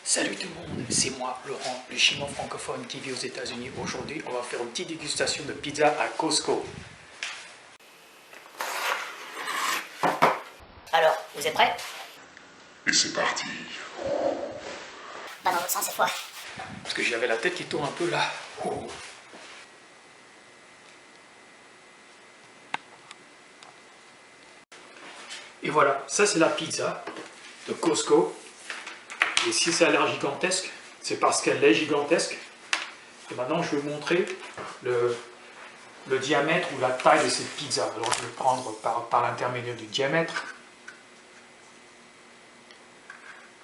Salut tout le monde, c'est moi, Laurent, le chinois francophone qui vit aux États-Unis. Aujourd'hui, on va faire une petite dégustation de pizza à Costco. Alors, vous êtes prêts? Et c'est parti. Pas dans l'autre sens cette fois. Parce que j'avais la tête qui tourne un peu là. Oh. Et voilà, ça c'est la pizza de Costco. Et si ça a l'air gigantesque, c'est parce qu'elle est gigantesque. Et maintenant, je vais vous montrer le diamètre ou la taille de cette pizza. Alors, je vais le prendre par l'intermédiaire du diamètre.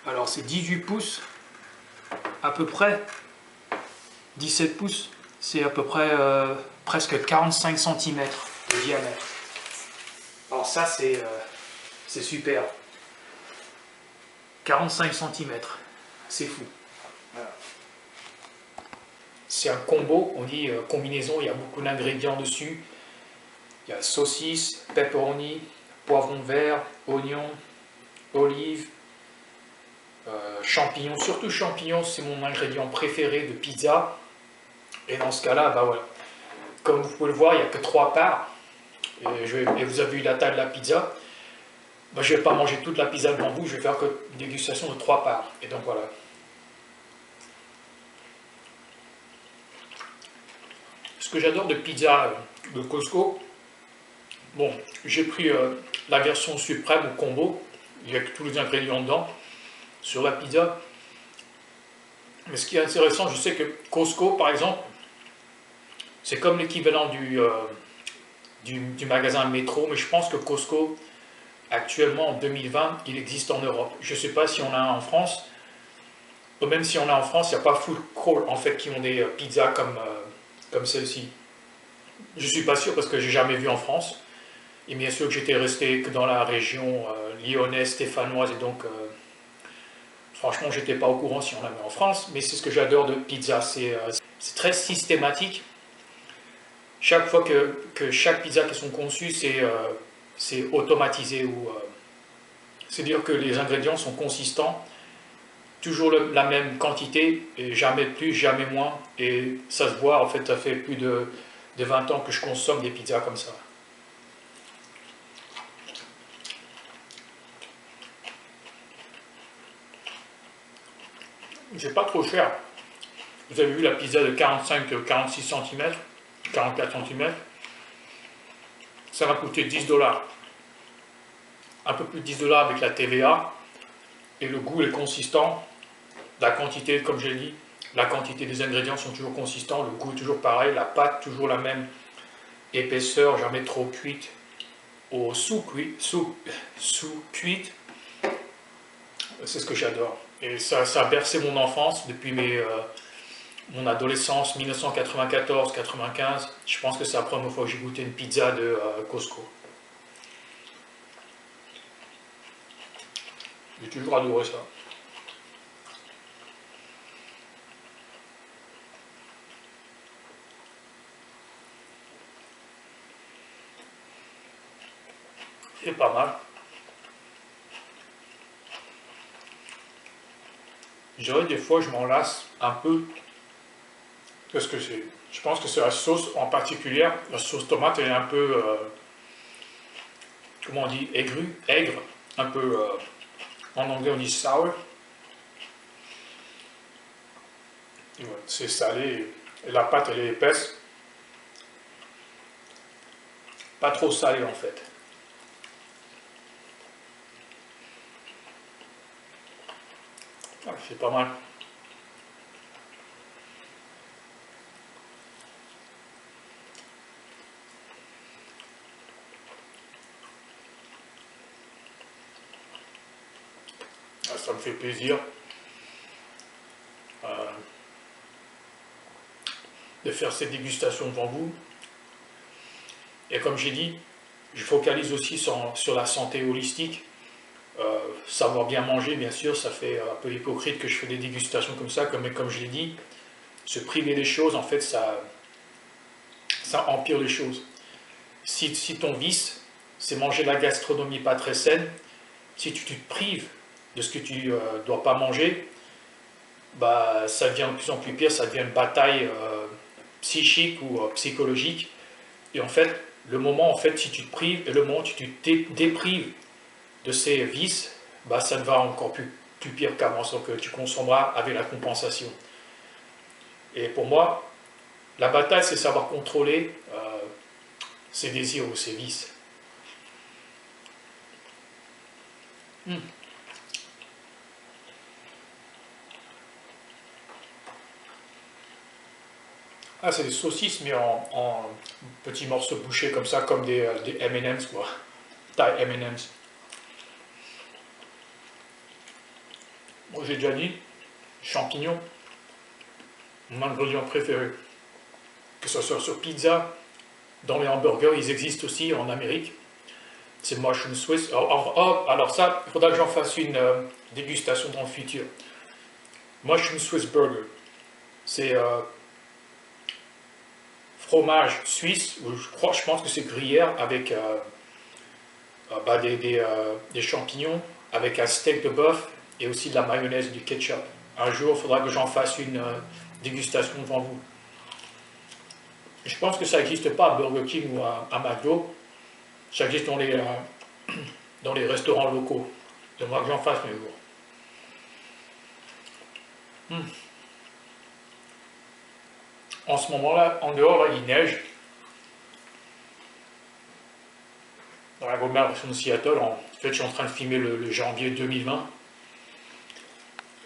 Alors, c'est 18 pouces, à peu près. 17 pouces, c'est à peu près presque 45 cm de diamètre. Alors ça, c'est super. 45 cm, c'est fou. Voilà. C'est un combo, on dit combinaison, il y a beaucoup d'ingrédients dessus. Il y a saucisse, pepperoni, poivron vert, oignon, olive, champignons. Surtout champignons, c'est mon ingrédient préféré de pizza. Et dans ce cas-là, bah voilà. Comme vous pouvez le voir, il n'y a que 3 parts. Et vous avez vu la taille de la pizza. Bah, je ne vais pas manger toute la pizza devant vous, je vais faire que une dégustation de 3 parts. Et donc voilà. Ce que j'adore de pizza de Costco, bon, j'ai pris la version suprême ou combo, il y a tous les ingrédients dedans, sur la pizza. Mais ce qui est intéressant, je sais que Costco, par exemple, c'est comme l'équivalent du magasin Métro, mais je pense que Costco, actuellement en 2020, il existe en Europe. Je ne sais pas si on a un en France, ou même si on a en France, il n'y a pas Food Court en fait qui ont des pizzas comme celle-ci. Je ne suis pas sûr parce que j'ai jamais vu en France. Et bien sûr que j'étais resté que dans la région lyonnaise, stéphanoise, et donc franchement j'étais pas au courant si on avait en France, mais c'est ce que j'adore de pizza, c'est très systématique. Chaque fois que chaque pizza qui sont conçues, c'est automatisé, ou c'est-à-dire que les ingrédients sont consistants, toujours la même quantité, et jamais plus, jamais moins, et ça se voit, en fait, ça fait plus de 20 ans que je consomme des pizzas comme ça. C'est pas trop cher. Vous avez vu la pizza de 45-46 cm, 44 cm, ça va coûter 10 $. Un peu plus de 10 $ avec la TVA, et le goût est consistant. La quantité, comme je l'ai dit, la quantité des ingrédients sont toujours consistants, le goût est toujours pareil, la pâte toujours la même épaisseur, jamais trop cuite ou sous-cuite. C'est ce que j'adore. Et ça a bercé mon enfance depuis mon adolescence, 1994-95. Je pense que c'est la première fois que j'ai goûté une pizza de Costco. J'ai toujours adoré ça. C'est pas mal. Je dirais des fois je m'en lasse un peu. Qu'est-ce que c'est? Je pense que c'est la sauce en particulier. La sauce tomate elle est un peu, comment on dit, aigre, un peu, en anglais on dit sour. Ouais, c'est salé et la pâte elle est épaisse. Pas trop salé en fait. Ah, c'est pas mal. Ah, ça me fait plaisir de faire cette dégustation devant vous. Et comme j'ai dit, je focalise aussi sur la santé holistique. Savoir bien manger, bien sûr, ça fait un peu hypocrite que je fais des dégustations comme ça, mais comme je l'ai dit, se priver des choses, en fait, ça empire les choses. Si ton vice, c'est manger de la gastronomie pas très saine, si tu te prives de ce que tu ne dois pas manger, bah, ça devient de plus en plus pire, ça devient une bataille psychique ou psychologique. Et en fait, le moment, en fait, si tu te prives, et le moment où tu te déprives de ces vices, bah, ça va encore plus pire qu'avant, donc tu consommeras avec la compensation. Et pour moi, la bataille, c'est savoir contrôler ses désirs ou ses vices. Ah, c'est des saucisses, mais en petits morceaux bouchés comme ça, comme des M&M's, quoi. Taille M&M's. Moi, j'ai déjà dit, champignons, mon ingrédient préféré. Que ce soit sur pizza, dans les hamburgers, ils existent aussi en Amérique. C'est mushroom Swiss. Alors ça, il faudra que j'en fasse une dégustation dans le futur. Mushroom Swiss Burger. C'est fromage suisse, ou je pense que c'est gruyère avec des champignons, avec un steak de bœuf et aussi de la mayonnaise et du ketchup. Un jour, il faudra que j'en fasse une dégustation devant vous. Je pense que ça n'existe pas à Burger King ou à McDo. Ça existe dans les restaurants locaux. J'aimerais que j'en fasse mes jours. En ce moment-là, en dehors, là, il neige. Dans l'agglomération de Seattle, en fait, je suis en train de filmer le janvier 2020.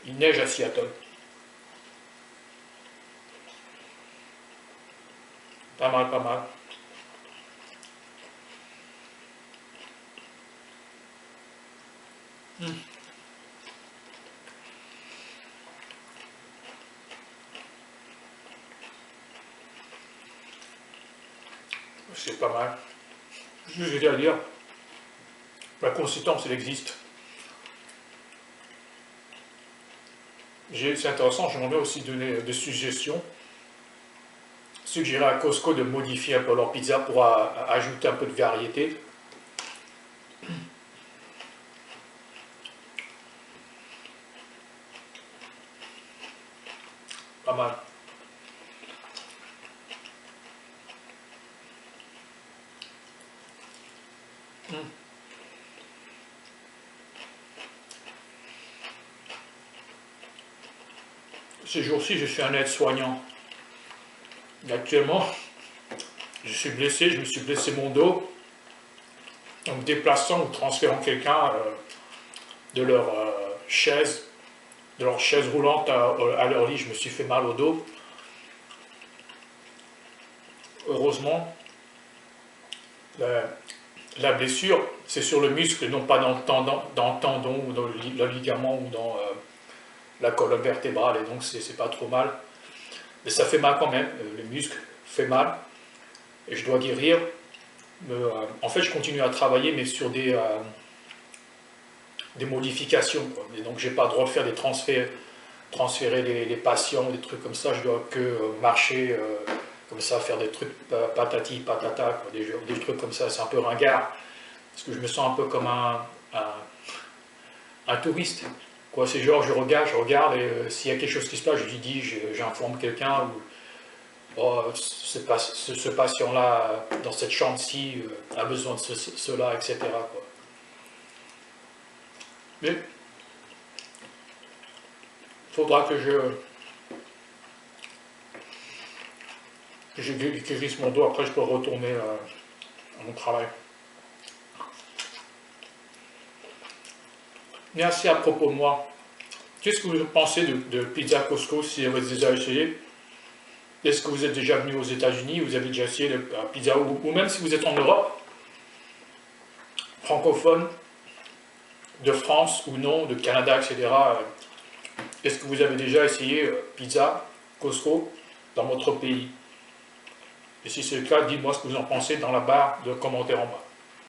Il neige à Seattle. Pas mal, pas mal. C'est pas mal. Je vais dire, la consistance, elle existe. C'est intéressant, j'aimerais aussi donner des suggestions. Suggérer à Costco de modifier un peu leur pizza pour ajouter un peu de variété. Pas mal. Ces jours-ci, je suis un aide-soignant. Actuellement, je suis blessé, je me suis blessé mon dos. En me déplaçant ou transférant quelqu'un de leur chaise roulante à leur lit, je me suis fait mal au dos. Heureusement, la blessure, c'est sur le muscle, non pas dans le tendon ou dans le ligament ou dans la colonne vertébrale, et donc c'est pas trop mal. Mais ça fait mal quand même, le muscle fait mal, et je dois guérir. En fait, je continue à travailler, mais sur des modifications, quoi. Et donc, j'ai pas le droit de faire des transférer les patients, des trucs comme ça. Je dois que marcher comme ça, faire des trucs patati patata, quoi, des trucs comme ça. C'est un peu ringard, parce que je me sens un peu comme un touriste. Quoi, c'est genre, je regarde, et s'il y a quelque chose qui se passe, je lui dis, j'informe quelqu'un, ou oh, ce patient-là, dans cette chambre-ci, a besoin de cela, etc., quoi. Mais il faudra que je guérisse mon dos, après je peux retourner à mon travail. Mais assez à propos de moi, qu'est-ce que vous pensez de Pizza Costco si vous avez déjà essayé? Est-ce que vous êtes déjà venu aux États-Unis, vous avez déjà essayé la pizza, ou même si vous êtes en Europe, francophone, de France ou non, de Canada, etc. Est-ce que vous avez déjà essayé pizza, Costco, dans votre pays? Et si c'est le cas, dites-moi ce que vous en pensez dans la barre de commentaires en bas.